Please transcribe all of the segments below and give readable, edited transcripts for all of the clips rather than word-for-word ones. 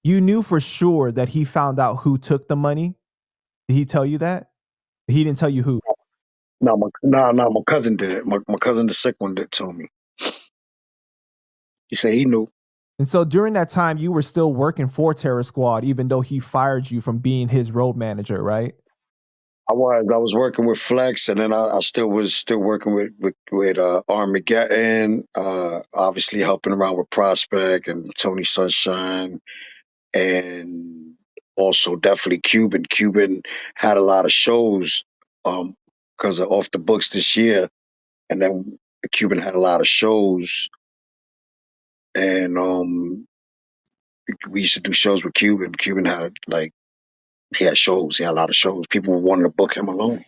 You knew for sure that he found out who took the money? Did he tell you that? He didn't tell you who. No, my cousin did. My cousin, the sick one, that told me. He said he knew. And so during that time, you were still working for Terror Squad, even though he fired you from being his road manager, right? I was working with Flex, and then I still was working with Armageddon. Obviously helping around with Prospect and Tony Sunshine, and also definitely Cuban. Cuban had a lot of shows because of Off the Books this year, and then Cuban had a lot of shows, and we used to do shows with Cuban. Cuban had he had shows. He had a lot of shows. People wanted to book him alone.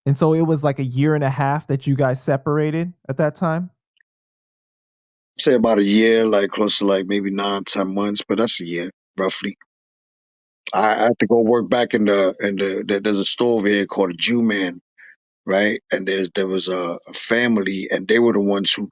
And so it was like a year and a half that you guys separated at that time? Say about a year, like close to like maybe 9, 10 months, but that's a year roughly. I have to go work back there's a store over here called a Jew Man, right? And there was a family, and they were the ones who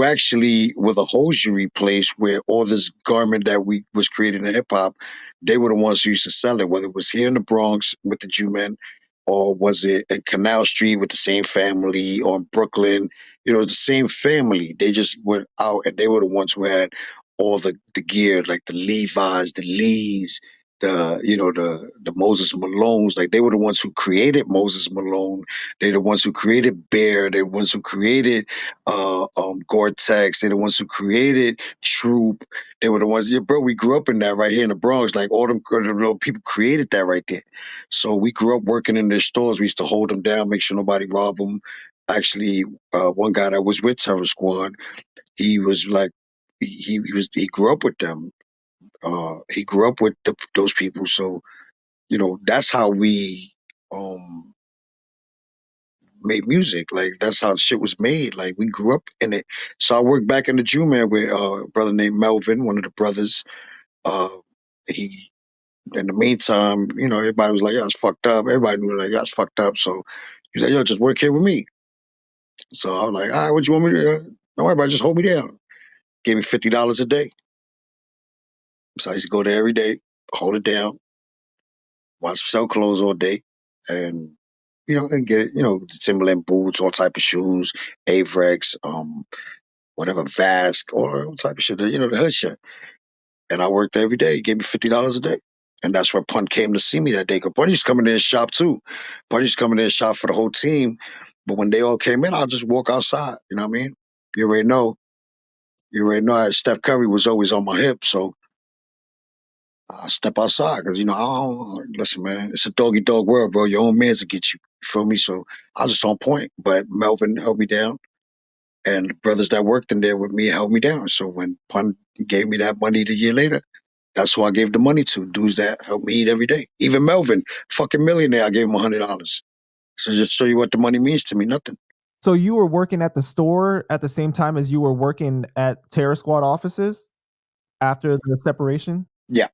actually were the hosiery place where all this garment that we was created in hip hop, they were the ones who used to sell it, whether it was here in the Bronx with the Jew Men, or was it in Canal Street with the same family, or in Brooklyn, the same family. They just went out, and they were the ones who had all the gear, like the Levi's, the Lees, the Moses Malones. Like, they were the ones who created Moses Malone. They're the ones who created Bear. They're the ones who created Gore-Tex. They're the ones who created Troop. They were the ones, yeah, bro, we grew up in that right here in the Bronx. Like, all them people created that right there. So we grew up working in their stores. We used to hold them down, make sure nobody robbed them. Actually, one guy that was with Terror Squad, he was like, he grew up with them. He grew up with those people. So, that's how we um made music. Like, that's how shit was made. Like, we grew up in it. So I worked back in the Jew Man with a brother named Melvin, one of the brothers. Uh, he In the meantime, everybody was like, "Yo, it's fucked up." Everybody knew, like, "Yo, it's fucked up." So he said, "Yo, just work here with me." So I was like, "All right, what you want me to do? Don't worry about it, just hold me down." Gave me $50 a day. So I used to go there every day, hold it down, watch sell clothes all day, and and get it, Timberland boots, all type of shoes, Avrex, whatever, Vask, all type of shit, the hood shit. And I worked every day. He gave me $50 a day. And that's where Pun came to see me that day. Cause Pun used to come in there and shop too. Pun used to come in there and shop for the whole team. But when they all came in, I'll just walk outside. You know what I mean? You already know. Steph Curry was always on my hip. So I step outside because, I don't, listen, man, it's a doggy dog world, bro. Your own man's to get you. You feel me? So I was just on point. But Melvin held me down. And the brothers that worked in there with me held me down. So when Pun gave me that money the year later, that's who I gave the money to. Dudes that help me eat every day. Even Melvin, fucking millionaire, I gave him $100. So just show you what the money means to me. Nothing. So you were working at the store at the same time as you were working at Terror Squad offices after the separation? Yeah.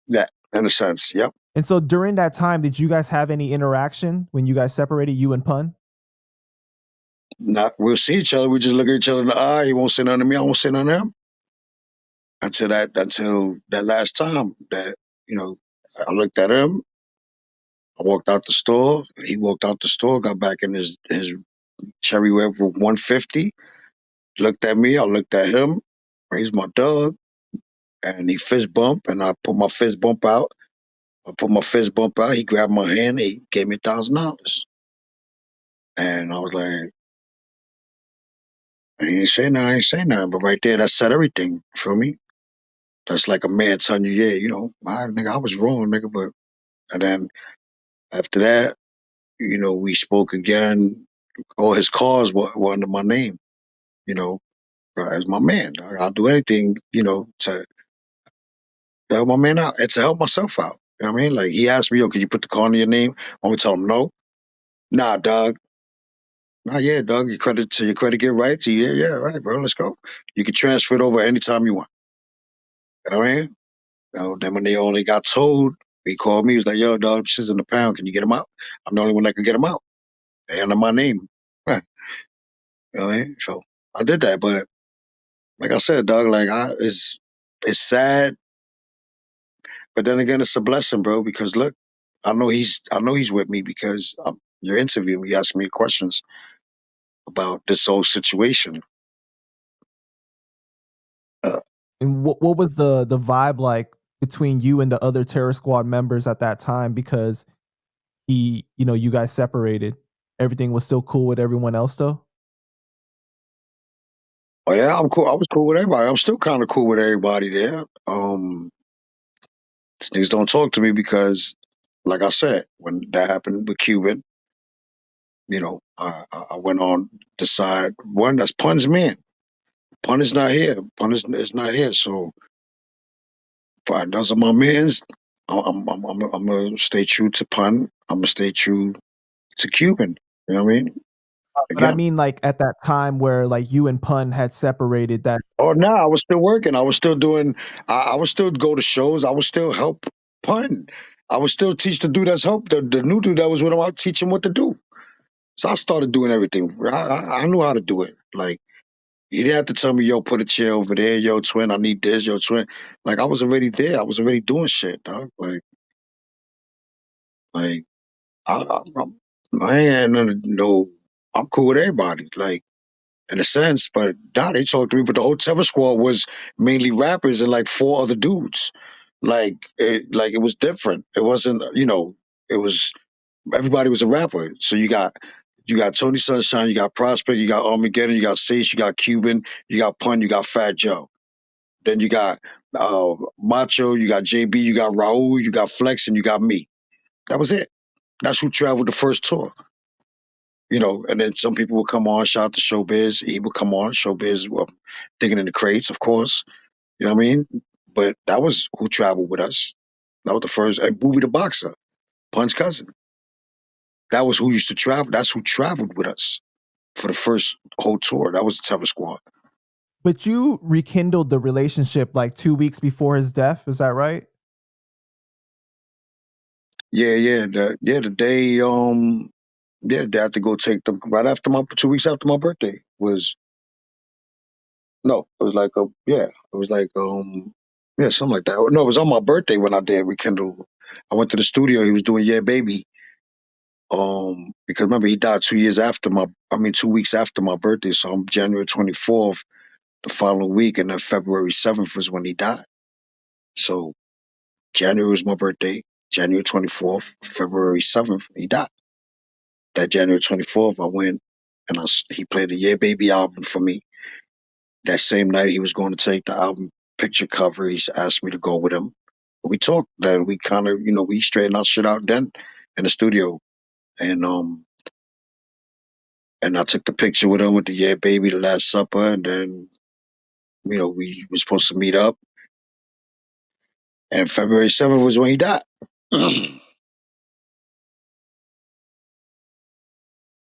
Yeah. In a sense. Yep. And so during that time, did you guys have any interaction when you guys separated, you and Pun? Not, we'll see each other. We just look at each other in the eye. He won't say nothing to me. I won't say nothing to him. Until that last time that, I looked at him. I walked out the store. He walked out the store, got back in his Cherry River 150, looked at me. I looked at him. He's my dog. And he fist bump, and I put my fist bump out. He grabbed my hand. He gave me $1,000. And I was like, I ain't saying nothing. But right there, that said everything for me. That's like a man telling you, yeah, nigga, I was wrong, nigga. But, and then after that, we spoke again. All his cars were under my name, as my man. I'll do anything, to help my man out and to help myself out. You know what I mean? Like, he asked me, yo, could you put the car under your name? I'm gonna tell him no. Nah, dog. Nah, yeah, dog. Your credit get right to you. Yeah, right, bro. Let's go. You can transfer it over anytime you want. You know what I mean? Then when they only got told, he called me. He was like, yo, dog, shit's in the pound. Can you get them out? I'm the only one that can get them out. They under my name. You know what I mean? So I did that, but like I said, dog, like it's sad, but then again, it's a blessing, bro. Because look, I know he's with me because you're interviewing me, you asking me questions about this whole situation. Uh, And what was the vibe like between you and the other terror squad members at that time? Because you guys separated. Everything was still cool with everyone else though? oh yeah, I'm cool. I was cool with everybody. I'm still kind of cool with everybody there. These niggas don't talk to me because, like I said, when that happened with Cuban, I went on the side one that's Pun's man. Pun is not here. Is not here. So, but those are my mans. I'm gonna stay true to Pun. I'm gonna stay true to Cuban. You know what I mean? But I Again. mean like at that time where like you and Pun had separated that. Oh no, I was still working. I was still doing. I would still go to shows. I would still help Pun. I would still teach the dude that's help the new dude that was with him. I would teach him what to do. So I started doing everything. I knew how to do it. Like he didn't have to tell me, yo, put a chair over there, yo, twin, I need this, yo, twin. Like I was already there. I was already doing shit, dog. Like I ain't had nothing. No, I'm cool with everybody. Like in a sense, but nah, they talked to me. But the whole Terror Squad was mainly rappers and like four other dudes. Like it was different. It wasn't, it was everybody was a rapper. So you got Tony Sunshine, you got Prospect, you got Armageddon, you got Sage, you got Cuban, you got Pun, you got Fat Joe. Then you got Macho, you got JB, you got Raul, you got Flex, and you got me. That was it. That's who traveled the first tour. And then some people would come on, shout out to Showbiz. He would come on, Showbiz, well, digging in the crates, of course. You know what I mean? But that was who traveled with us. That was the first, and Booby the Boxer, Pun's cousin. That was who used to travel. That's who traveled with us for the first whole tour. That was the Terror Squad. But you rekindled the relationship like 2 weeks before his death, is that right? Yeah, yeah, the day, yeah, the day I had to go take them right after my 2 weeks after my birthday was no, it was like yeah, it was like yeah, something like that. No, it was on my birthday when I did rekindle. I went to the studio. He was doing Yeah Baby. Because remember he died 2 years after I mean 2 weeks after my birthday. So I'm January 24th the following week, and then February 7th was when he died. So January was my birthday. January 24th, February 7th, he died. That January 24th, I went and he played the Yeah Baby album for me. That same night, he was going to take the album picture cover. He asked me to go with him. We talked that we kind of, we straightened our shit out then in the studio. And I took the picture with him with the Yeah Baby, the Last Supper, and then, we were supposed to meet up. And February 7th was when he died.